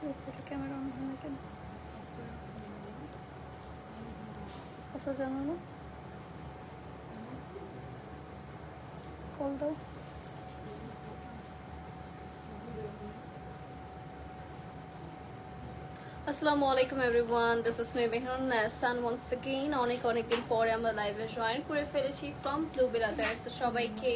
উপরে camera on হয় না কেন? আচ্ছা জানো না, কল দাও। আসসালামু আলাইকুম everyone, this is me Mehrun Nahsan once again. অনেক দিন পরে আমরা লাইভে জয়েন করে ফেলেছি ফ্রম ব্লুবেল আদার্স। সবাইকে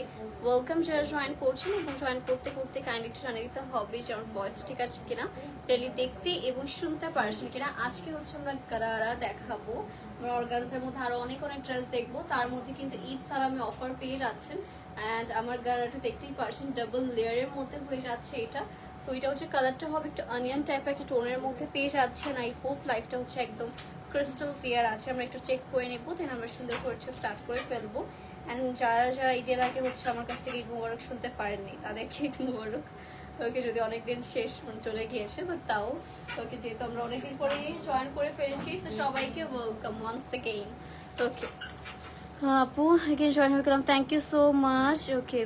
ওয়েলকাম যারা জয়েন করছেন, এবং জয়েন করতে করতে কাইন্ডলি একটু জানিয়ে দিতে হবে যে আমার ভয়েসটা ঠিক আছে কিনা, ডেলি দেখতে এবং শুনতে পারছেন কিনা। আজকে হচ্ছে আমরা গারারা দেখাবো, আমরা অর্গানজার মধ্যে আরো অনেক ড্রেস দেখবো। তার মধ্যে কিন্তু ঈদ সালামে অফার পেয়ে যাচ্ছেন, অ্যান্ড আমার গারাটা দেখতেই পারছেন ডাবল লেয়ারের মধ্যে হয়ে যাচ্ছে এটা। সো এটা হচ্ছে কালারটা হবে একটু অনিয়ন টাইপের একটা টোনের মধ্যে পেয়ে যাচ্ছেন। আই হোপ লাইফটা হচ্ছে একদম ক্রিস্টাল ক্লিয়ার আছে। আমরা একটু চেক করে নেবো, দেন আমরা সুন্দর করে স্টার্ট করে ফেলবো। অ্যান্ড যারা ঈদের আগে হচ্ছে আমার কাছ থেকে ঈদ মুবারক শুনতে পারেননি তাদেরকে ঈদ মুবারক। ওকে, যদি অনেকদিন শেষ চলে গিয়েছে, বাট তাও ওকে, যেহেতু আমরা অনেকদিন পরে জয়েন করে ফেলেছি, তো সবাইকে ওয়েলকাম ওয়ান্স অ্যাগেইন। ওকে আপু, এগেইন জয়েন হয়ে গেলাম, থ্যাংক ইউ সো মাচ। ওকে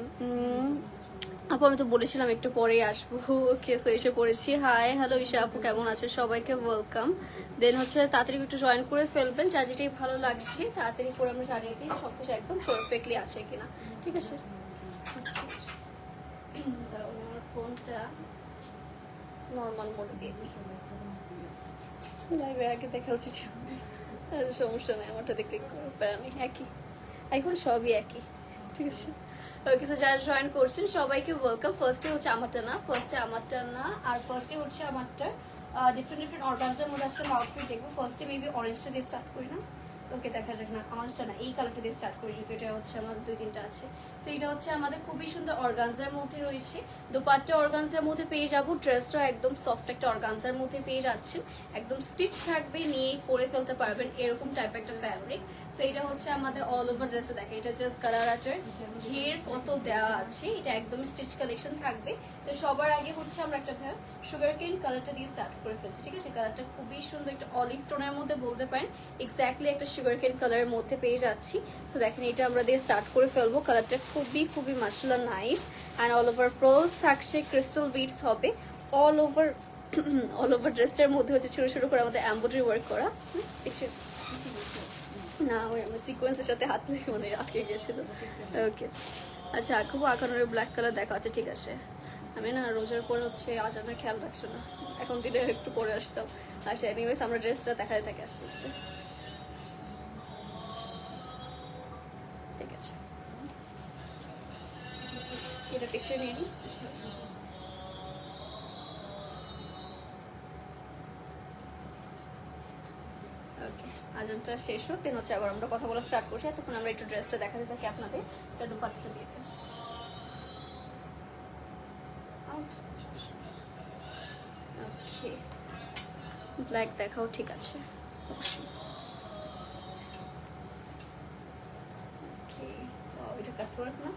আপু, আমি তো বলেছিলাম একটু পরেই আসবো। ওকে, সো এসে পড়েছি। হাই হ্যালো ঈশা আপু, কেমন আছে? সবাইকে ওয়েলকাম। দেন হচ্ছে তাড়াতাড়ি একটু জয়েন করে ফেলবেন, যা যেটাই ভালো লাগছে তাড়াতাড়ি করে আমরা জানিয়ে দিই সব কিছু একদম পারফেক্টলি আছে কিনা। ঠিক আছে, আচ্ছা ঠিক আছে। তারপর আমার ফোনটা নর্মাল মোডে দিয়ে দিই, লাইভে আগে দেখা উচিত। সমস্যা নেই, আমারটাতে ক্লিক করে প্যারা নেই, একই আইফোন সবই একই। ঠিক আছে, ওকে, সো যারা জয়েন করছেন সবাইকে ওয়েলকাম। ফার্স্টে হচ্ছে আমারটা না, আর ফার্স্টে হচ্ছে আমারটা ডিফারেন্ট অর্গানজার মধ্যে আজকে আউটফিট দেখবো। ফার্স্টে মেবি অরেঞ্জটা দিয়ে স্টার্ট করি না? ওকে, দেখা যাক না, অরেঞ্জটা না, এই কালারটা দিয়ে স্টার্ট করি, যেহেতু এটা হচ্ছে আমাদের 2-3টা আছে। সো এটা হচ্ছে আমাদের খুবই সুন্দর অর্গানজার মধ্যে রয়েছে, দোপাট্টা অর্গানজার মধ্যে পেয়ে যাবো। ড্রেসটা একদম সফট একটা অর্গানজার মধ্যে পেয়ে যাচ্ছেন, একদম স্টিচ থাকবে, নিয়ে পরে ফেলতে পারবেন এরকম টাইপ একটা ফ্যাব্রিক। সো এটা হচ্ছে আমাদের অল ওভার ড্রেসে, দেখে এটা জাস্ট কালার আটার ঘের কত দেওয়া আছে, এটা একদম স্টিচ কালেকশন থাকবে। তো সবার আগে হচ্ছে আমরা একটা সুগার কেন কালারটা দিয়ে স্টার্ট করে ফেলছি। ঠিক আছে, কালারটা খুবই সুন্দর, একটা অলিভ টোনের মধ্যে বলতে পারেন, এক্স্যাক্টলি একটা সুগার কেন কালারের মধ্যে পেয়ে যাচ্ছি। সো দেখেন, এটা আমরা দিয়ে স্টার্ট করে ফেলবো। কালারটা খুবই মাশাআল্লাহ নাইস, অ্যান্ড অল ওভার পেarls থাকছে, ক্রিস্টাল বিটস হবে অল ওভার ড্রেসটার মধ্যে হচ্ছে ছোট ছোট করে আমাদের এমব্রয়ডারি ওয়ার্ক করা। কিছু না, আমার সিকোয়েন্সের সাথে হাত মানে আটকে গিয়েছিল। ওকে, আচ্ছা খুব আঁকানোর ব্ল্যাক কালার দেখা আছে। ঠিক আছে, আমি না রোজার পর হচ্ছে আজানের খেয়াল রাখছো না, এখন দিনে একটু পরে আসতাম। আচ্ছা এনিওয়েজ, আমরা ড্রেসটা দেখাতে থাকি আস্তে আস্তে। ঠিক আছে, এটা পিকচার নিয়ে নিই। ওকে, আজানটা শেষ হোক, দেন হচ্ছে আবার আমরা কথা বলা স্টার্ট করছি। তখন আমরা একটু ড্রেসটা দেখাতে থাকি আপনাদের। এটা দুপাট্টা দিয়ে দেন। ওকে, ব্ল্যাক দেখাও, ঠিক আছে অবশ্যই। ওকে, এটা কাটওয়ার্ক না?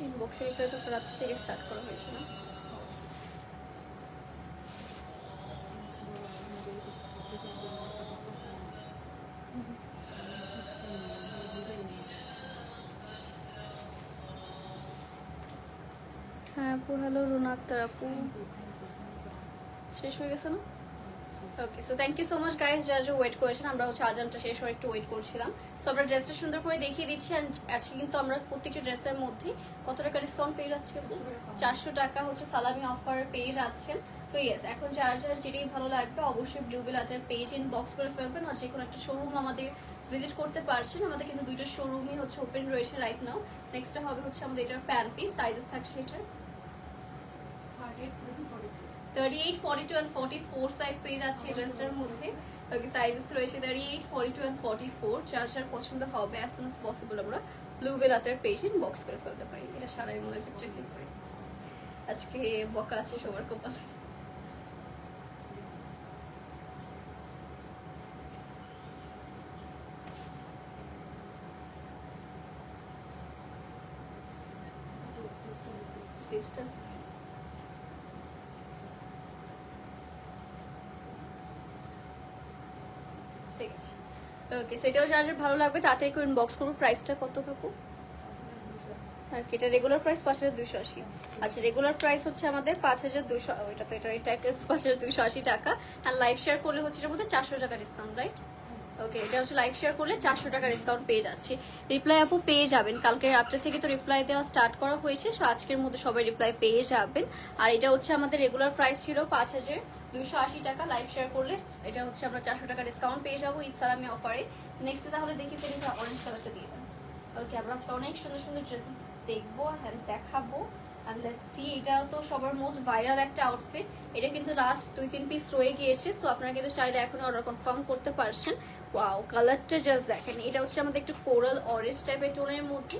ইনবক্সের এফে তো রাত্রি থেকে স্টার্ট করা হয়েছে না? হ্যাঁ আপু, হ্যালো রুনা আক্তার আপু, শেষ হয়ে গেছে না? Okay, so thank you so much guys, যারা ওয়েট করেছেন। আমরা হচ্ছে আজানটা শেষ হয়ে একটু ওয়েট করছিলাম। সো আমরা ড্রেসটা সুন্দর করে দেখিয়ে দিচ্ছি। আজকে কিন্তু আমরা প্রত্যেকটা ড্রেসের মধ্যে কত টাকা ডিসকাউন্ট পেয়ে যাচ্ছি? 400 টাকা হচ্ছে সালামি অফার পেয়ে যাচ্ছেন। সো ইয়েস, এখন যার যেটাই ভালো লাগবে অবশ্যই ব্লুবেল আর্টের পেজ ইনবক্স করে ফেলবেন, আর যে কোনো একটা শোরুম আমাদের ভিজিট করতে পারছেন। আমাদের কিন্তু 2টা শোরুমই হচ্ছে ওপেন রয়েছে রাইট নাও। নেক্সটটা হবে হচ্ছে আমাদের এটার প্যান্ট পিস, সাইজেস থাকছে এটার 38, 42 and 44 সাইজ পেয়ে যাচ্ছে এই ড্রেসটার মধ্যে। ওকে, সাইজেস রয়েছে 38, 42 and 44। যার যার পছন্দ হবে অ্যাজ সুন অ্যাজ পসিবল আমরা ব্লুবেল আর্টের পেজ ইনবক্স করে ফেলতে পারি। এটা সারাই মনে পিকচার ক্লিক করে। আজকে বকা আছে সবার কপালে। স্লিভসটা ওকে, সেটাও যার যার ভালো লাগবে তাড়াতাড়ি করে ইনবক্স করবো। প্রাইসটা কত কাকু? হ্যাঁ, এটা রেগুলার প্রাইস 5280। আচ্ছা, রেগুলার প্রাইস হচ্ছে আমাদের 5200, ওইটা তো এটা 5280 টাকা। আর লাইভ শেয়ার করলে হচ্ছে এটার মধ্যে 400 টাকা ডিসকাউন্ট, রাইট? ওকে, এটা হচ্ছে লাইভ শেয়ার করলে 400 টাকা ডিসকাউন্ট পেয়ে যাচ্ছি। রিপ্লাই আপু পেয়ে যাবেন, কালকে রাত্রে থেকে তো রিপ্লাই দেওয়া স্টার্ট করা হয়েছে, সো আজকের মধ্যে সবাই রিপ্লাই পেয়ে যাবেন। আর এটা হচ্ছে আমাদের রেগুলার প্রাইস ছিল 5280 টাকা, লাইভ শেয়ার করলে এটা হচ্ছে আমরা 400 টাকা ডিসকাউন্ট পেয়ে যাবো ঈদ সালামি অফারে। নেক্সট তাহলে দেখি অরেঞ্জ কালারটা দিয়ে দেন। ওকে, আমরা আজকে অনেক সুন্দর সুন্দর ড্রেসেস দেখবো হ্যাঁ দেখাবো। আর লেটস সি, এটা তো সবার মোস্ট ভাইরাল একটা আউটফিট। এটা কিন্তু লাস্ট 2-3 পিস রয়ে গিয়েছে, সো আপনারা কিন্তু চাইলে এখন অর্ডার কনফার্ম করতে পারছেন। ওয়াও, কালারটা জাস্ট দেখেন, এটা হচ্ছে আমাদের একটু কোরাল অরেঞ্জ টাইপের টোনের মধ্যে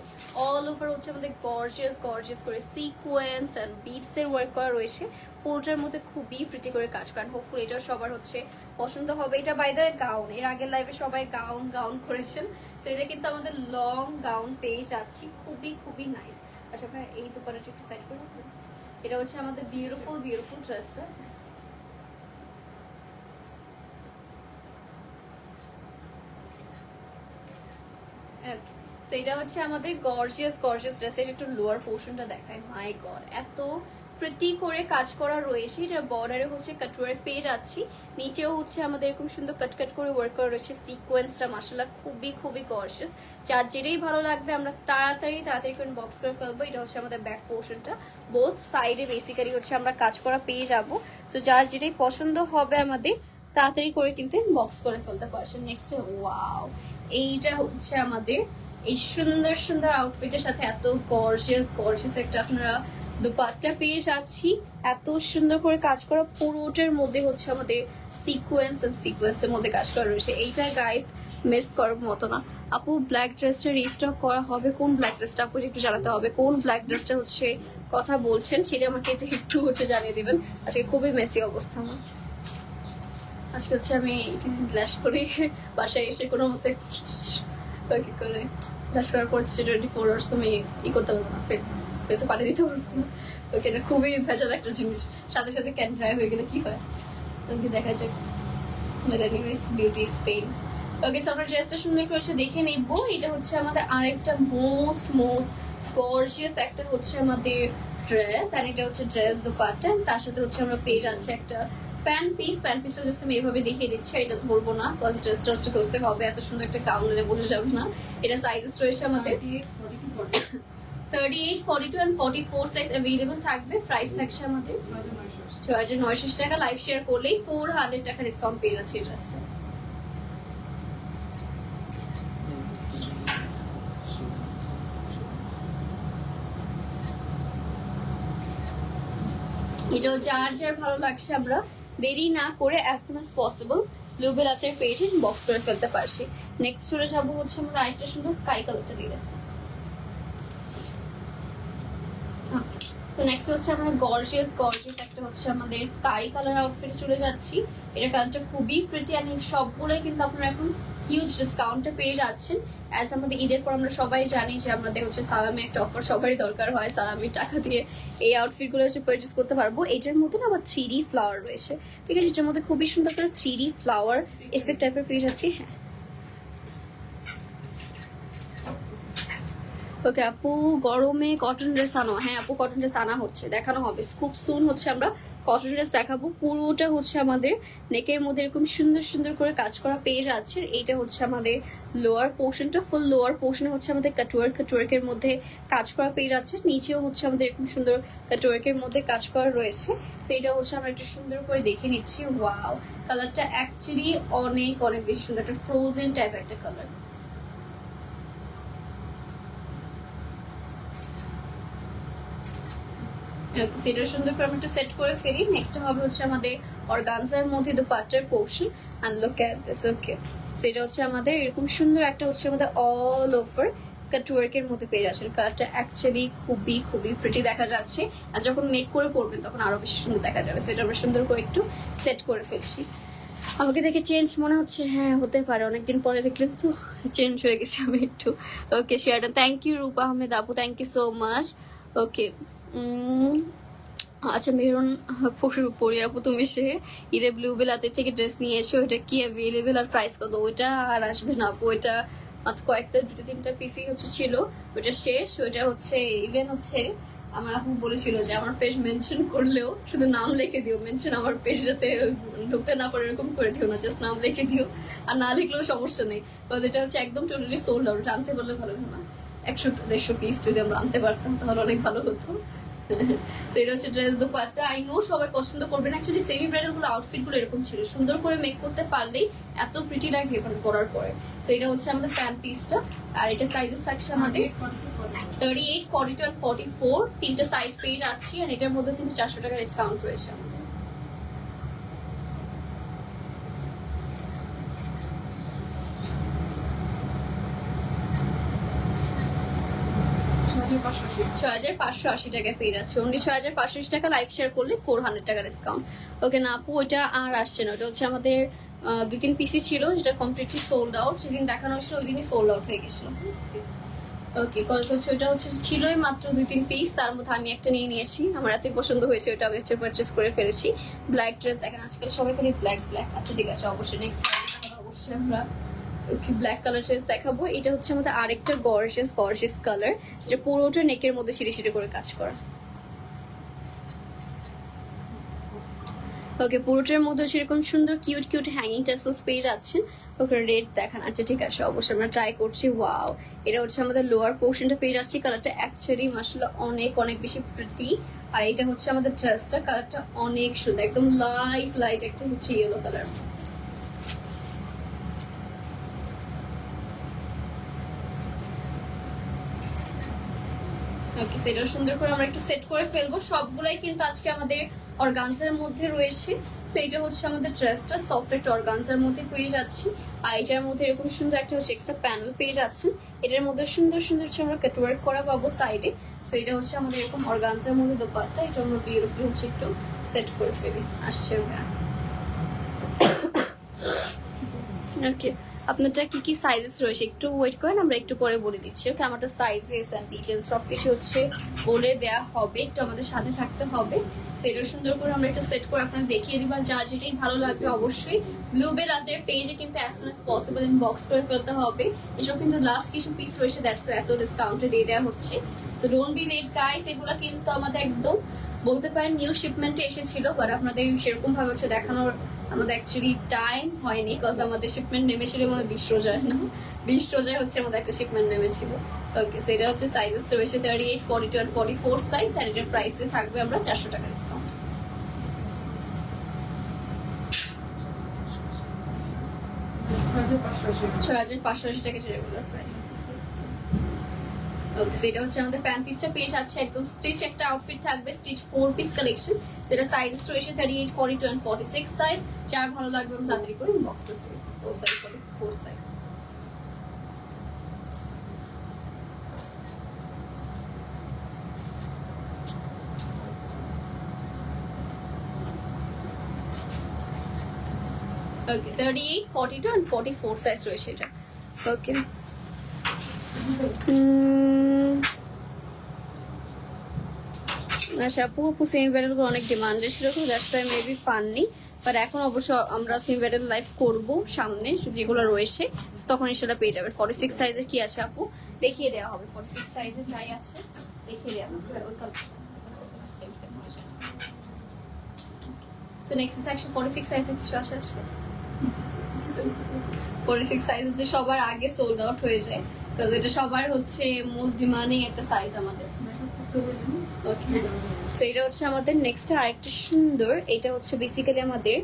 অল ওভার হচ্ছে আমাদের গর্জিয়াস গর্জিয়াস করে সিকোয়েন্স অ্যান্ড বিটস এর ওয়ার্ক করা রয়েছে। পুরোটার মধ্যে খুবই প্রিটি করে কাজ করেন। হোপফুল এটাও সবার হচ্ছে পছন্দ হবে। এটা বাই দ্য ওয়ে গাউন, এর আগের লাইভে সবাই গাউন গাউন করেছেন, সো এটা কিন্তু আমাদের লং গাউন পেয়ে যাচ্ছি, খুবই খুবই নাইস। আচ্ছা ভাই, এই দোপাটাটা একটু সাইড করে রাখবেন। এটা হচ্ছে আমাদের বিউটিফুল বিউটিফুল ড্রেসটা। সেইটা হচ্ছে আমাদের গর্জিয়াস গর্জিয়াস ড্রেসের একটু লোয়ার পোর্শনটা দেখায়। মাই গড, এত প্রিটি করে কাজ করা রয়েছে। এটা বর্ডারে হচ্ছে কাট ওয়ার্ক পেয়ে যাচ্ছি, নিচেও হচ্ছে আমাদের এরকম সুন্দর কাট কাট করে ওয়ার্ক করা রয়েছে। সিকোয়েন্সটা মাশাআল্লাহ খুবই খুবই গর্জিয়াস। যার যেটাই ভালো লাগবে আমরা তাড়াতাড়ি তাড়াতাড়ি করে বক্স করে ফেলবো। এটা হচ্ছে আমাদের ব্যাক পোর্শনটা, বোথ সাইডে বেসিক্যালি হচ্ছে আমরা কাজ করা পেয়ে যাব। সো যার যেটাই পছন্দ হবে আমাদের তাড়াতাড়ি করে কিন্তু বক্স করে ফেলতে পারছেন। নেক্সট, ওয়াও, এইটা হচ্ছে আমাদের এই সুন্দর সুন্দর আউটফিটের সাথে এত গর্জিয়াস গর্জিয়াস একটা আপনারা দুপাট্টা পেয়ে যাচ্ছি। এত সুন্দর করে কাজ করা, পুরোটার মধ্যে হচ্ছে আমাদের সিকোয়েন্স এন্ড সিকোয়েন্সের মধ্যে কাজ করা রয়েছে। এইটা গাইস মিস করার মতো না। আপু ব্ল্যাক ড্রেসটা রিস্টক করা হবে, কোন ব্ল্যাক ড্রেসটা আপু একটু জানাতে হবে। কোন ব্ল্যাক ড্রেসটা হচ্ছে কথা বলছেন সেটা আমাকে একটু হচ্ছে জানিয়ে দিবেন। আজকে খুবই মেসি অবস্থা আমার। আজকে হচ্ছে আমি গ্ল্যাশ করি বাসায় এসে কোনো মতে কি করে গ্ল্যাশ করার পর 24 আওয়ার্স তুমি করতে পারবো না, ফেসে পাঠিয়ে দিতে পারবো না। ওকে, এটা খুবই ভেজাল একটা জিনিস, সাথে সাথে ক্যান ড্রাই হয়ে গেলে কি হয় ওকে দেখা যাক। Anyways, beauty is pain. Okay, so আমরা ড্রেসটা সুন্দর করেছে দেখে নেবো। এটা হচ্ছে আমাদের আরেকটা মোস্ট মোস্ট গর্জিয়াস একটা হচ্ছে আমাদের ড্রেস, আর এটা হচ্ছে ড্রেস দুপাট্টা, তার সাথে হচ্ছে আমরা পেয়ে যাচ্ছে একটা প্যান্ট পিসটা জাস্ট আমি এইভাবে দেখিয়ে দিচ্ছি। এটা ধরবো না, বিকজ ড্রেসটা হচ্ছে ধরতে হবে, এত সুন্দর একটা গাউনে বসে যাবে না। এটা সাইজেস রয়েছে আমাদের 38, 42 and 44 সাইজ অ্যাভেলেবল থাকবে। প্রাইস থাকছে আমাদের 6900 টাকা। লাইভ শেয়ার করলেই 400 টাকা ডিসকাউন্ট পেয়ে যাচ্ছে এই ড্রেসটা। এটাও যার যার ভালো লাগছে আমরা দেরি না করে অ্যাজ সুন অ্যাজ পসিবল ব্লুবেলাতের পেজে বক্স করে ফেলতে পারছি। নেক্সট চলে যাবো হচ্ছে আমাদের আরেকটা সুন্দর স্কাই কালারটা দিলে। তো নেক্সট হচ্ছে আমাদের গর্জিয়াস গর্জিয়াস একটা হচ্ছে আমাদের স্কাই কালার আউটফিটে চলে যাচ্ছি। এটা কালারটা খুবই প্রিটি, আর সবগুলোই কিন্তু আপনারা এখন হিউজ ডিসকাউন্টে পেয়ে যাচ্ছেন। অ্যাজ আমাদের ঈদের পর আমরা সবাই জানি যে আমাদের হচ্ছে সালামি একটা অফার সবারই দরকার হয়, সালামির টাকা দিয়ে এই আউটফিটগুলো হচ্ছে পারচেস করতে পারবো। এটার মধ্যে না আবার 3D ফ্লাওয়ার রয়েছে, ঠিক আছে, এটার মধ্যে খুবই সুন্দর করে 3D ফ্লাওয়ার এফেক্ট টাইপের পেয়ে যাচ্ছি। হ্যাঁ, ওকে আপু, গরমে কটন ড্রেস আনো। হ্যাঁ আপু, কটন ড্রেস আনা হচ্ছে, দেখানো হবে খুব সুন। হচ্ছে আমরা কটন ড্রেস দেখাবো, পুরোটা হচ্ছে আমাদের নেকের মধ্যে এরকম সুন্দর সুন্দর করে কাজ করা পেয়ে যাচ্ছে। এইটা হচ্ছে আমাদের লোয়ার পোর্শনটা, ফুল লোয়ার পোর্শনে হচ্ছে আমাদের কাটওয়ার্কের মধ্যে কাজ করা পেয়ে যাচ্ছে। নিচেও হচ্ছে আমাদের এরকম সুন্দর কাটওয়ার্কের মধ্যে কাজ করা রয়েছে। সেইটা হচ্ছে আমরা একটু সুন্দর করে দেখে নিচ্ছি। ওয়াও, কালারটা অ্যাকচুয়ালি অনেক অনেক বেশি সুন্দর, একটা ফ্রোজেন টাইপ একটা কালার। সেটা সুন্দর করে আমি একটু সেট করে ফেলি। নেক্সট হবে হচ্ছে আমাদের অর্গানজার মধ্যে দুপাট্টার portion, and look at this. Okay, সেটা হচ্ছে আমাদের এরকম সুন্দর একটা হচ্ছে আমাদের অল ওভার কাটওয়ার্কের মধ্যে পেয়ে যাচ্ছেন। কালারটা অ্যাকচুয়ালি খুবই খুবই প্রিটি দেখা যাচ্ছে, আর যখন মেক করে পরবেন তখন আরো বেশি সুন্দর দেখা যাবে। সেটা আমরা সুন্দর করে একটু সেট করে ফেলছি। আমাকে দেখে চেঞ্জ মনে হচ্ছে? হ্যাঁ হতে পারে, অনেকদিন পরে দেখলেন তো চেঞ্জ হয়ে গেছে আমি একটু। ওকে, শেয়ারটা থ্যাংক ইউ রূপা আহমেদ আপু, থ্যাংক ইউ সো মাচ। ওকে, আচ্ছা মেরুন পরি আপু, তুমি সে ঈদে ব্লু বেলাতে থেকে ড্রেস নিয়ে এসো, ওইটা কি অ্যাভেলেবেল আর প্রাইস কত? ওইটা আর আসবে না আপু, ওইটা মাত্র কয়েকটা 2-3টা পিসই হচ্ছে ছিল, ওইটা শেষ। ওইটা হচ্ছে ইভেন হচ্ছে আমার আপু বলেছিল যে আমার পেজ মেনশন করলেও শুধু নাম লিখে দিও, মেনশন আমার পেজ যাতে ঢুকতে না পারে এরকম করে দিও না, জাস্ট নাম লিখে দিও, আর না লিখলেও সমস্যা নেই। কারণ এটা হচ্ছে একদম টোটালি সোল্ড আউট, আনতে পারলে ভালো হতো না, 100-150 পিস যদি আমরা আনতে পারতাম তাহলে অনেক ভালো হতো। সেটা হচ্ছে ড্রেস দোপাট্টা। আই নো সবাই পছন্দ করবেন, অ্যাকচুয়ালি সেমি ব্রাইডাল গুলো আউটফিট গুলো এরকম ছিল, সুন্দর করে মেক করতে পারলেই এত প্রিটি লাগে করার পরে। সেটা হচ্ছে আমাদের প্যান্ট পিসটা, আর এটা সাইজেস থাকছে আমাদের 38, 42 আর 44, তিনটা সাইজ পেয়ে যাচ্ছি, আর এটার মধ্যে কিন্তু 400 টাকা ডিসকাউন্ট রয়েছে আমাদের। ৳6,580 টাকায় পেয়ে যাচ্ছে, অনলি 6,580 টাকা। লাইভ শেয়ার করলে 400 টাকা ডিসকাউন্ট। ওকে না আপু, ওইটা আর আসছে না, ওটা হচ্ছে আমাদের 2-3 পিসি ছিল, যেটা কমপ্লিটলি সোল্ড আউট। যেদিন দেখানো হয়েছিল ওই দিনই সোল্ড আউট হয়ে গেছিল। ওকে কজ হচ্ছে ওইটা হচ্ছে ছিলই মাত্র 2-3 পিস, তার মধ্যে আমি একটা নিয়ে নিয়েছি, আমার এত পছন্দ হয়েছে ওটা আমি হচ্ছে পারচেস করে ফেলেছি। ব্ল্যাক ড্রেস দেখেন আজকাল সবাই খালি ব্ল্যাক ব্ল্যাক। আচ্ছা ঠিক আছে, অবশ্যই নেক্সট অবশ্যই আমরা ব্ল্যাক কালার ড্রেস দেখাবো। এটা হচ্ছে আমাদের আরেকটা গর্জিয়াস কালার, যেটা পুরোটা নেকের মধ্যে ছিটে ছিটে করে কাজ করা। ওকে পুরোটার মধ্যে সেরকম সুন্দর কিউট হ্যাঙ্গিং টাসেলস পেয়ে যাচ্ছেন। ওকে রেড দেখান, আচ্ছা ঠিক আছে অবশ্যই আমরা ট্রাই করছি। ওয়াও, এটা হচ্ছে আমাদের লোয়ার পোর্শনটা পেয়ে যাচ্ছি, কালারটা অ্যাকচুয়ালি মাশাআল্লাহ অনেক বেশি প্রিটি। আর এটা হচ্ছে আমাদের ড্রেসটা, কালারটা অনেক সুন্দর, একদম লাইট একটা হচ্ছে ইয়েলো কালার। ওকে সেটা সুন্দর করে আমরা একটু সেট করে ফেলবো। সবগুলাই কিন্তু আজকে আমাদের অর্গানজার মধ্যে রয়েছে। সেইটা হচ্ছে আমাদের ড্রেসটা সফট একটা অর্গানজার মধ্যে পেয়ে যাচ্ছি, আর এটার মধ্যে এরকম সুন্দর একটা হচ্ছে এক্সট্রা প্যানেল পেয়ে যাচ্ছেন। এটার মধ্যে সুন্দর হচ্ছে আমরা কাটওয়ার্ক করা পাবো সাইডে। সো এটা হচ্ছে আমাদের এরকম অর্গানজার মধ্যে দোপাট্টা, এটা আমরা বিউটিফুলি হচ্ছে একটু সেট করে ফেলি। আসছে ওকে আপনারটা কি সাইজেস রয়েছে একটু ওয়েট করেন, আমরা একটু পরে বলে দিচ্ছি। ওকে আমারটা সাইজেস অ্যান্ড ডিটেলস সবকিছু হচ্ছে বলে দেওয়া হবে, একটু আমাদের সাথে থাকতে হবে। সেটা সুন্দর করে আমরা একটু সেট করে আপনাদের দেখিয়ে দিব, আর যা যেটাই ভালো লাগবে অবশ্যই ব্লুবেল আদের পেজে কিন্তু as soon as possible inbox করে ফেলতে হবে। এসব কিন্তু লাস্ট কিছু পিস রয়েছে, দ্যাটস এত ডিসকাউন্টে দিয়ে দেওয়া হচ্ছে। তো ডোন্ট বি লেট গাইস, এগুলো কিন্তু আমাদের একদম বলতে পারেন নিউ শিপমেন্টে এসেছিল, বাট আপনাদের সেরকম ভাবে হচ্ছে দেখানোর আমাদের অ্যাকচুয়ালি টাইম হয়নি, কজ আমাদের শিপমেন্ট নেমেছিল মানে 20 রোজায় না, 20 রোজায় হচ্ছে আমাদের একটা শিপমেন্ট নেমেছিল। ওকে সেটা হচ্ছে সাইজেস তো রয়েছে 38, 42 আর 44 সাইজ, আর এটার প্রাইসে থাকবে আমরা 400 টাকা ডিসকাউন্ট। ৳6,580 টাকা রেগুলার প্রাইস। ওকে সেটা হচ্ছে আমাদের প্যান্ট পিসটা পেয়ে যাচ্ছে, একদম স্টিচ একটা আউটফিট থাকবে, স্টিচ 4 পিস কালেকশন। সেটা সাইজ রয়েছে 38, 42 and 46 সাইজ। যার ভালো লাগবে আমি তাড়াতাড়ি করে ইনবক্স করে ফেলবো। Oh sorry 44 size. Okay 38, 42 and 44 size রয়েছে এটা। ওকে আচ্ছা আপু সেমি ব্যাটেল অনেক ডিমান্ডে ছিল, তো দ্যাটস ওয়াই মেবি পাননি, বাট এখন অবশ্য আমরা সেমি ব্যাটেল লাইভ করবো সামনে যেগুলো রয়েছে, তখন সেটা পেয়ে যাবেন। 46 সাইজের কি আছে আপু দেখিয়ে দেওয়া হবে, 46 সাইজের যাই আছে দেখিয়ে দেওয়া হবে। সেম হয়ে যাবে। সো নেক্সট সেকশন 46 সাইজের কিছু আসে 46 সাইজ যে সবার আগে সোল্ড আউট হয়ে যায়, তো এটা সবার হচ্ছে মোস্ট ডিমান্ডিং একটা সাইজ আমাদের। ওকে সো এটা হচ্ছে আমাদের নেক্সট আরেকটা সুন্দর, এটা হচ্ছে বেসিক্যালি আমাদের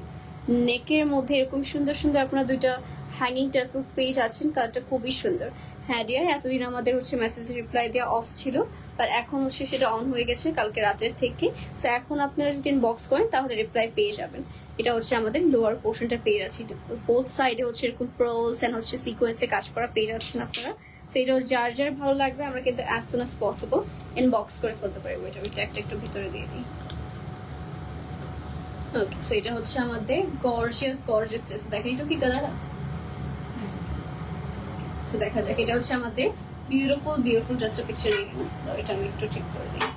নেকের মধ্যে এরকম সুন্দর আপনারা দুইটা হ্যাঙ্গিং টাসেলস পেয়ে যাচ্ছেন, কালারটা খুবই সুন্দর। হ্যাঁ ডিয়ার এতদিন আমাদের হচ্ছে মেসেজে রিপ্লাই দেওয়া অফ ছিল, বাট এখন হচ্ছে সেটা অন হয়ে গেছে কালকে রাতের থেকে। সো এখন আপনারা যদি ইনবক্স করেন তাহলে রিপ্লাই পেয়ে যাবেন। এটা হচ্ছে আমাদের লোয়ার পোর্শনটা পেয়ে যাচ্ছি, বোথ সাইডে হচ্ছে এরকম পার্লস এন্ড হচ্ছে সিকোয়েন্সে কাজ করা পেয়ে যাচ্ছেন আপনারা। সো এটা যার ভালো লাগবে আমরা কিন্তু as soon as possible inbox করে ফেলতে পারবো। এটা একটা ভিতরে দিয়ে দিই। ওকে সো এটা হচ্ছে আমাদের গর্জিয়াস ড্রেস। দেখেন এটা কি কালার, সো দেখা যাক। এটা হচ্ছে আমাদের বিউটিফুল ড্রেসটা পিকচার নিয়ে, এটা আমি একটু ঠিক করে দিই।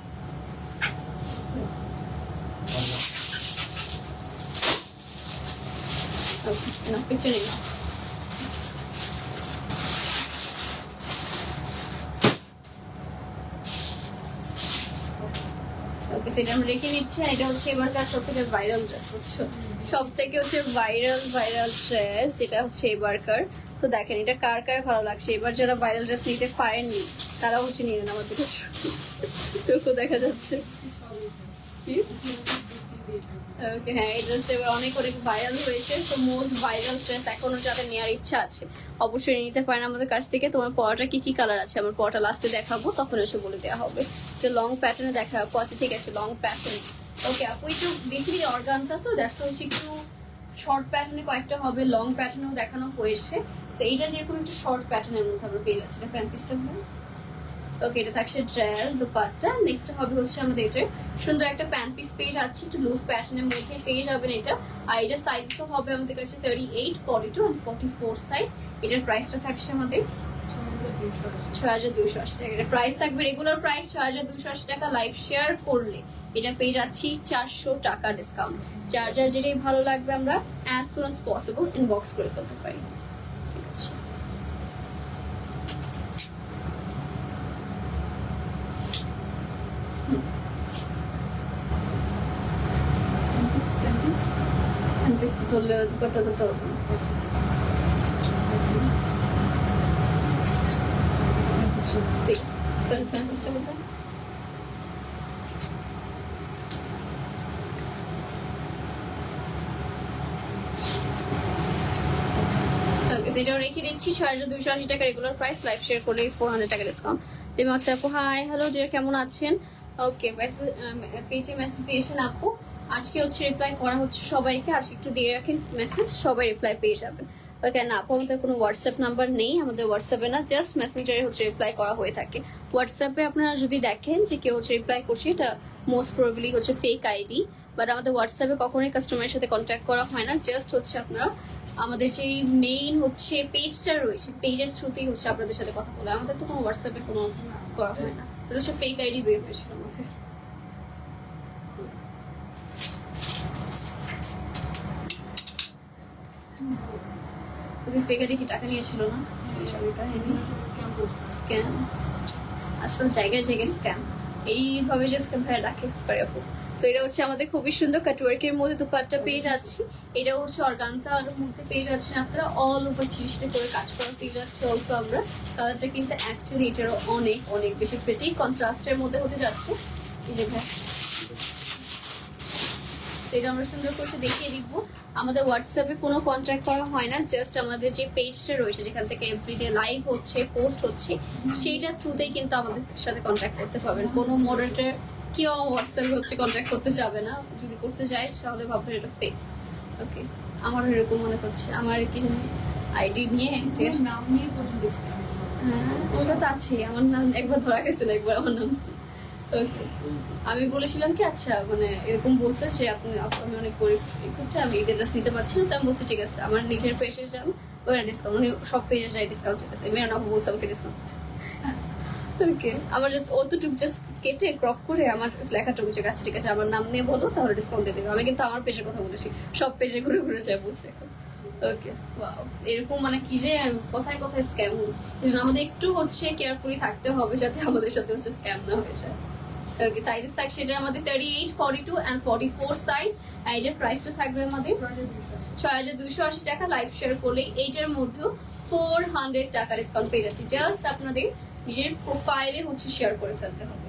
না পিছনে না। ওকে, সেটা আমরা রেখে দিচ্ছি। আর এটা হচ্ছে এবারকার সব থেকে ভাইরাল ড্রেস, বুঝছো, সব থেকে হচ্ছে ভাইরাল ড্রেস, যেটা হচ্ছে এবারকার। তো দেখেন এটা কার কার ভালো লাগছে। এবার যারা ভাইরাল ড্রেস নিতে পারেননি তারা হচ্ছে নিয়ে নেন আমাদের কাছে। তো দেখা যাচ্ছে ওকে, হ্যাঁ এই ড্রেসটা এবার অনেক অনেক ভাইরাল হয়েছে। তো মোস্ট ভাইরাল ড্রেস এখনো যাদের নেওয়ার ইচ্ছা আছে অবশ্যই নিতে পারেন আমাদের কাছ থেকে। তোমার পরাটা কি কি কালার আছে আমার পরাটা লাস্টে দেখাবো, তখন এসে বলে দেওয়া হবে যে লং প্যাটার্নে দেখাবো। আচ্ছা ঠিক আছে, লং প্যাটার্ন। ওকে আপু একটু দেখি অর্গানজা, তো দেখা হচ্ছে একটু শর্ট প্যাটার্নে কয়েকটা হবে, লং প্যাটার্নেও দেখানো হয়েছে। তো এইটা যেরকম একটু শর্ট প্যাটার্নের মধ্যে আমরা পেয়ে যাচ্ছি। এটা প্যান্ট পিসটা হবে। ওকে, এটা থাকছে ড্রেস দুপাট্টা। নেক্সট হবে হচ্ছে আমাদের এটা সুন্দর একটা প্যান্ট পিস পেয়ে যাচ্ছে, একটু লুজ প্যাটার্নের মধ্যে পেয়ে যাবেন এটা। আর এটা সাইজও হবে আমাদের কাছে 38, 42 and 44 সাইজ। এটার প্রাইসটা থাকছে আমাদের 6280 টাকা। এটা প্রাইস থাকবে, রেগুলার প্রাইস 6280 টাকা। লাইভ শেয়ার করলে এটা পেয়ে যাচ্ছি 400 টাকা ডিসকাউন্ট। যার যার যেটাই ভালো লাগবে আমরা as soon as possible inbox করে ফেলতে পারি। ঠিক আছে, ধরলে দুপাট্টা ধরতে হবে। ঠিক আছে, প্যান্ট পিসটা কোথায়? এটাও রেখে দিচ্ছি 6280 টাকা রেগুলার প্রাইস। লাইভ শেয়ার করে 400 টাকা ডিসকাউন্ট। দিমাক্তা আপু হাই, হ্যালো ডিয়ার, কেমন আছেন? ওকে, পেজে মেসেজ দিয়েছেন আপু, আজকে হচ্ছে রিপ্লাই করা হচ্ছে সবাইকে। আজকে একটু দিয়ে রাখেন মেসেজ, সবাই রিপ্লাই পেয়ে যাবেন। ওকে না আপু, আমাদের কোনো হোয়াটসঅ্যাপ নাম্বার নেই, আমাদের হোয়াটসঅ্যাপে না, জাস্ট মেসেঞ্জারে হচ্ছে রিপ্লাই করা হয়ে থাকে। হোয়াটসঅ্যাপে আপনারা যদি দেখেন যে কেউ হচ্ছে রিপ্লাই করছে, এটা মোস্ট প্রবাবলি হচ্ছে ফেক আইডি। বাট আমাদের হোয়াটসঅ্যাপে কখনোই কাস্টমারের সাথে কন্ট্যাক্ট করা হয় না। জাস্ট হচ্ছে আপনারা আমাদের যে মেইন হচ্ছে পেজটা রয়েছে, পেজের থ্রুতেই হচ্ছে আপনাদের সাথে কথা বলে। আমাদের তো কোনো হোয়াটসঅ্যাপে কোনো করা হয় না, এটা হচ্ছে ফেক আইডি বের হয়েছিল আমাদের। তুমি ফেক আইডি কি টাকা নিয়েছিল না? স্ক্যাম, আজকাল জায়গায় জায়গায় স্ক্যাম, এইভাবে যে স্ক্যাম ভাইয়া রাখে পারে আপু। তো এটা হচ্ছে আমাদের খুবই সুন্দর কাটওয়ার্কের মধ্যে দুপাট্টা পেয়ে যাচ্ছি। এটা হচ্ছে অর্গানজার মধ্যে পেয়ে যাচ্ছেন আপনারা, অল ওভার ছিটে করে কাজ করা পেয়ে যাচ্ছে। অলসো আমরা কালারটা কিন্তু অ্যাকচুয়ালি এটারও অনেক অনেক বেশি প্রিটি কন্ট্রাস্টের মধ্যে হতে যাচ্ছে। এই যে ভাই এটা আমরা সুন্দর করে দেখিয়ে দিব। আমাদের হোয়াটসঅ্যাপে কোনো কন্ট্যাক্ট করা হয় না, জাস্ট আমাদের যে পেজটা রয়েছে যেখান থেকে এভরিডে লাইভ হচ্ছে, পোস্ট হচ্ছে, সেইটার থ্রুতেই কিন্তু আমাদের সাথে কন্ট্যাক্ট করতে পারবেন। কোনো মডারেটর কেউ হোয়াটসঅ্যাপে হচ্ছে কন্ট্যাক্ট করতে যাবে না, যদি করতে যায় তাহলে ভাববেন এটা ফেক। ওকে, আমার এরকম মনে হচ্ছে, আমার কি আইডি নিয়ে ঠিক আছে, নাম নিয়ে পর্যন্ত ওটা তো আছে, আমার নাম একবার ধরা গেছে না, একবার আমার নাম। ওকে, আমি বলেছিলাম কি আচ্ছা মানে এরকম বলছে যে আপনি আমি অনেক গরিব করতে, আমি ঈদের ড্রেস নিতে পারছি না। তো আমি বলছি ঠিক আছে, আমার নিজের পেজে যান, ওই ডিসকাউন্ট, মানে সব পেজে যাই ডিসকাউন্ট ঠিক আছে। মেয়ের নাম বলছে আমাকে ডিসকাউন্ট। ওকে, আমার জাস্ট অতটুকু জাস্ট কেটে ক্রপ করে আমার লেখাটুকু যে আচ্ছা ঠিক আছে আমার নাম নিয়ে বলো তাহলে ডিসকাউন্ট দিয়ে দেবে। আমি কিন্তু আমার পেজের কথা বলেছি, সব পেজে ঘুরে ঘুরে যায় বলছে এখন। ওকে, ওয়াও, এরকম মানে কি যে কোথায় কোথায় স্ক্যাম হয়, এই জন্য আমাদের একটু হচ্ছে কেয়ারফুলি থাকতে হবে যাতে আমাদের সাথে হচ্ছে স্ক্যাম না হয়ে যায়। ওকে, সাইজেস থাকছে এটার আমাদের 38, 42 and 44 সাইজ। আর এটার প্রাইসটা থাকবে আমাদের 6280 টাকা। লাইভ শেয়ার করলে এইটার মধ্যেও 400 টাকা ডিসকাউন্ট পেয়ে যাচ্ছে। জাস্ট আপনাদের নিজের প্রোফাইলে হচ্ছে শেয়ার করে ফেলতে হবে।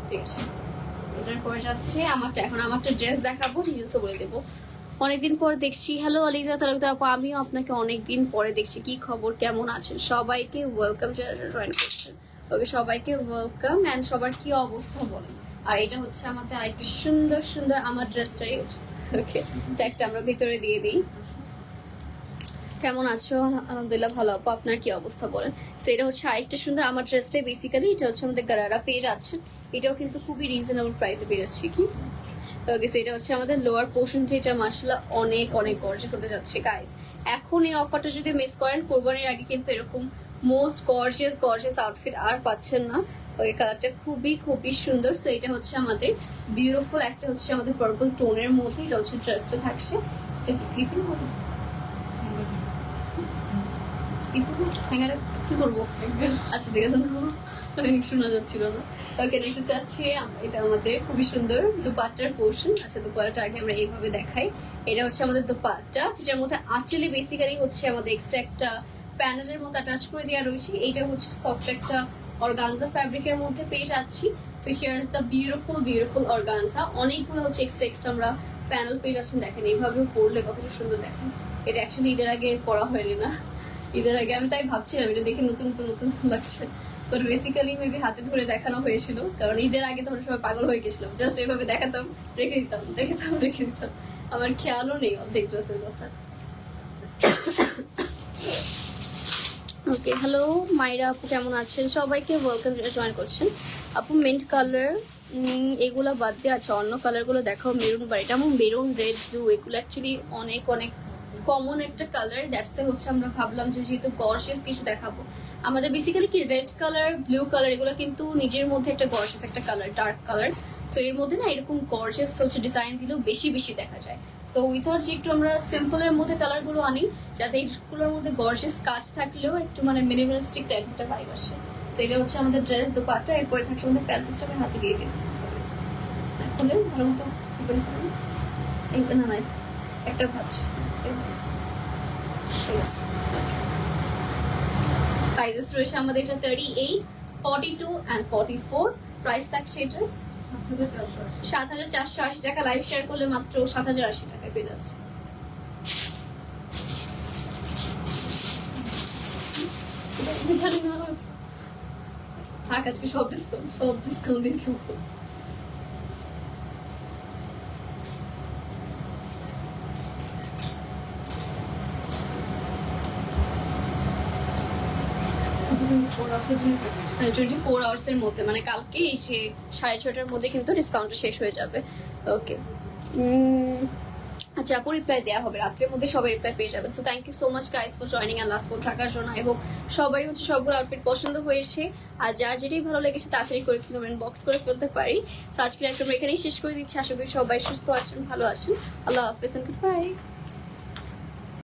ঠিক আছে, এটার পরে যাচ্ছে আমারটা। এখন আমারটা ড্রেস দেখাবো, ডিটেলসও বলে দেবো। অনেকদিন পর দেখছি, হ্যালো আলিজা তালুকদার আপু, আমিও আপনাকে অনেকদিন পরে দেখছি। কি খবর, কেমন আছেন? সবাইকে ওয়েলকাম যারা জয়েন করছেন। ওকে, সবাইকে ওয়েলকাম। অ্যান্ড সবার কি অবস্থা বলেন। আর এটা হচ্ছে আমাদের আরেকটা সুন্দর সুন্দর আমার ড্রেসটাই। ওকে, ট্যাগটা আমরা ভিতরে দিয়ে দিই। কেমন আছো? আলহামদুলিল্লাহ ভালো আপু, আপনার কি অবস্থা বলেন। তো এটা হচ্ছে আরেকটা সুন্দর আমার ড্রেসটাই। বেসিক্যালি এটা হচ্ছে আমাদের গারারা পেয়ে যাচ্ছেন, এটাও কিন্তু খুবই রিজনেবল প্রাইসে পেয়ে যাচ্ছি। কি ওকে, এটা হচ্ছে আমাদের লোয়ার পোর্শনটা, এটা মার্শাল্লাহ অনেক অনেক গর্জিয়াস হতে যাচ্ছে গাইস। এখন এই অফারটা যদি মিস করেন, কোরবানির আগে কিন্তু এরকম মোস্ট গর্জিয়াস আউটফিট আর পাচ্ছেন না। ওই কালারটা খুবই খুবই সুন্দর। সো এটা হচ্ছে আমাদের বিউটিফুল একটা হচ্ছে আমাদের পার্পল টোনের মধ্যে, এটা হচ্ছে ড্রেসটা থাকছে। এটা কি ক্রিপিং হবে? কি করবো? আচ্ছা ঠিক আছে, শোনা যাচ্ছিল না। ওকে, দেখতে চাচ্ছি এটা আমাদের খুবই সুন্দর দুপাট্টার পোর্শন। আচ্ছা, দুপাট্টা আগে আমরা এইভাবে দেখাই। এটা হচ্ছে আমাদের দুপাট্টা, যেটার মধ্যে আঁচলে বেসিক্যালি হচ্ছে আমাদের এক্সট্রা একটা প্যানেলের মতো অ্যাটাচ করে দেওয়া রয়েছে। এইটা হচ্ছে সফট একটা অর্গানজা ফ্যাব্রিকের মধ্যে পেয়ে যাচ্ছি। So here is the beautiful organza. অনেকগুলো হচ্ছে এক্সট্রা আমরা প্যানেল পেয়ে যাচ্ছেন। দেখেন এইভাবেও পরলে কতটা সুন্দর দেখেন। এটা অ্যাকচুয়ালি ঈদের আগে পরা হয়নি না, ঈদের আগে আমি তাই ভাবছিলাম এটা দেখে নতুন লাগছে। তো বেসিক্যালি মেবি হাতে ধরে দেখানো হয়েছিল, কারণ ঈদের আগে তো সবাই পাগল হয়ে গেছিলাম। জাস্ট এভাবে দেখাতাম, রেখে দিতাম। আমার খেয়ালও নেই অর্ধেক ড্রেসের কথা। ওকে, হ্যালো মাইরা আপু, কেমন আছেন? সবাইকে ওয়েলকাম, জয়েন করছেন। আপু মিন্ট কালার এগুলো বাদ দিয়ে আছে অন্য কালারগুলো দেখাও। মেরুন বা এটা আমার মেরুন, রেড, ব্লু এগুলো অ্যাকচুয়ালি অনেক কমন একটা কালার। দ্যাটস হচ্ছে আমরা ভাবলাম যে যেহেতু গর্জিয়াস কিছু দেখাবো, আমাদের বেসিক্যালি কি রেড কালার, ব্লু কালার এগুলো কিন্তু নিজের মধ্যে একটা গর্জিয়াস একটা কালার, ডার্ক কালার। সো এর মধ্যে না এরকম গর্জিয়াস হচ্ছে ডিজাইন দিলেও বেশি দেখা যায়। সো উইথাউট যে একটু আমরা সিম্পলের মধ্যে কালারগুলো আনি, যাতে এইগুলোর মধ্যে গর্জিয়াস কাজ থাকলেও একটু মানে মিনিমালিস্টিক টাইপ একটা ভাইব আসে। সো এটা হচ্ছে আমাদের ড্রেস দুপাট্টা। এরপরে থাকছে আমাদের প্যান্টসটা আমি হাতে দিয়ে দিই, খুলে ভালো মতো না একটা ভাজ। সাইজেস রয়েছে আমাদের এটা 38, 42 and 44। প্রাইস থাকছে এটা 7,480 টাকা। লাইভ শেয়ার করলে মাত্র 7,080 টাকায় পেয়ে যাচ্ছে। থাক, আজকে সব ডিসকাউন্ট দিয়ে দেবো। মানে 24 আওয়ার্সের মধ্যে, মানে কালকে এসে 6:30টার মধ্যে কিন্তু ডিসকাউন্টটা শেষ হয়ে যাবে। ওকে, আচ্ছা আপু রিপ্লাই দেওয়া হবে রাত্রের মধ্যে, সবাই রিপ্লাই পেয়ে যাবেন। So thank you so much guys for joining and last পর্যন্ত থাকার জন্য। এবং সবারই হচ্ছে সবগুলো আউটফিট পছন্দ হয়েছে, আর যার যেটাই ভালো লেগেছে তাড়াতাড়ি করে কিন্তু বক্স করে ফেলতে পারি। সো আজকের একটা এখানেই শেষ করে দিচ্ছি। আশা করি সবাই সুস্থ আছেন, ভালো আছেন। আল্লাহ হাফেজ এন্ড গুড বাই।